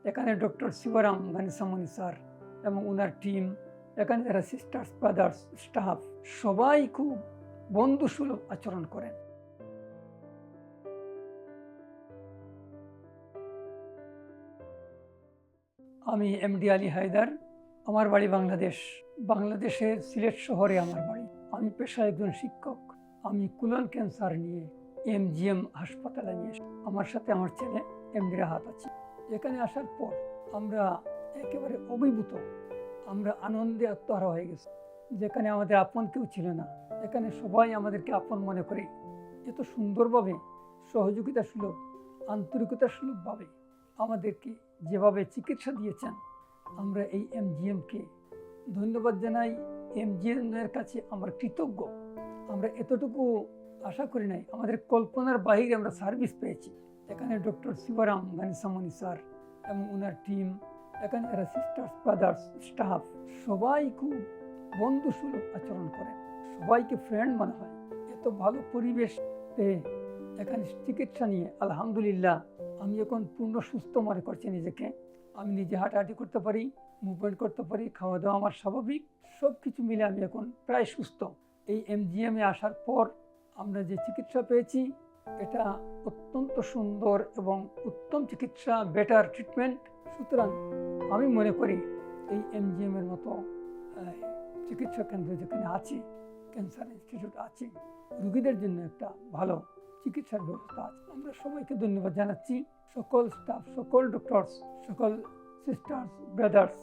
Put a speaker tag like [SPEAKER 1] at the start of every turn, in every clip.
[SPEAKER 1] এখানে doctor Shibram গানিসামনি sir এবং ওনার team, এখানে যারা সিস্টার্স, ব্রাদার্স, স্টাফ সবাই খুব বন্ধুসুলভ আচরণ করেন। আমি এমডি আলী হায়দার, আমার বাড়ি বাংলাদেশের সিলেট শহরে আমার বাড়ি। আমি পেশায় একজন শিক্ষক। আমি কুলন ক্যান্সার নিয়ে এমজিএম হাসপাতালে নিয়ে এসেছি। আমার সাথে আমার ছেলে এমডি রাহাত আছে। এখানে আসার পর আমরা একেবারে অভিভূত, আমরা আনন্দে আত্মহারা হয়ে গেছি। যেখানে আমাদের আপন কেউ ছিল না, এখানে সবাই আমাদেরকে আপন মনে করে এত সুন্দরভাবে, সহযোগিতা সুলভ, আন্তরিকতা সুলভভাবে আমাদেরকে যেভাবে চিকিৎসা দিয়েছেন, আমরা এই এমজিএমকে ধন্যবাদ জানাই। এমজিএমের কাছে আমরা কৃতজ্ঞ। আমরা এতটুকু আশা করি নাই, আমাদের কল্পনার বাহিরে আমরা সার্ভিস পেয়েছি। এখানে ডক্টর শিবরাম গানিসামনি স্যার এবং ওনার টিম, এখানে যারা সিস্টার্স, ব্রাদার্স, স্টাফ সবাই খুব বন্ধুসুলভ আচরণ করেন, সবাইকে ফ্রেন্ড মনে হয়। এত ভালো পরিবেশ পেয়ে এখানে চিকিৎসা নিয়ে আলহামদুলিল্লাহ আমি এখন পূর্ণ সুস্থ মনে করছি নিজেকে। আমি নিজে হাঁটাহাঁটি করতে পারি, মুভমেন্ট করতে পারি, খাওয়া দাওয়া আমার স্বাভাবিক, সব কিছু মিলে আমি এখন প্রায় সুস্থ। এই এমজিএমে আসার পর আমরা যে চিকিৎসা পেয়েছি, এটা অত্যন্ত সুন্দর এবং উত্তম চিকিৎসা, বেটার ট্রিটমেন্ট। সুতরাং আমি মনে করি এই এমজিএমের মতো চিকিৎসা কেন্দ্র যেখানে আছে, ক্যান্সার ইনস্টিটিউট আছে, রোগীদের জন্য একটা ভালো চিকিৎসার ব্যবস্থা আছে। আমরা সবাইকে ধন্যবাদ জানাচ্ছি, সকল স্টাফ, সকল ডক্টরস, সকল সিস্টার্স, ব্রাদার্স,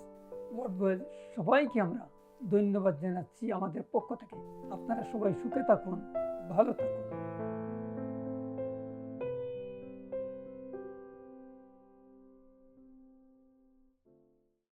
[SPEAKER 1] ওয়ার্ড বয়েজ সবাইকে আমরা ধন্যবাদ জানাচ্ছি আমাদের পক্ষ থেকে। আপনারা সবাই সুখে থাকুন, ভালো থাকুন।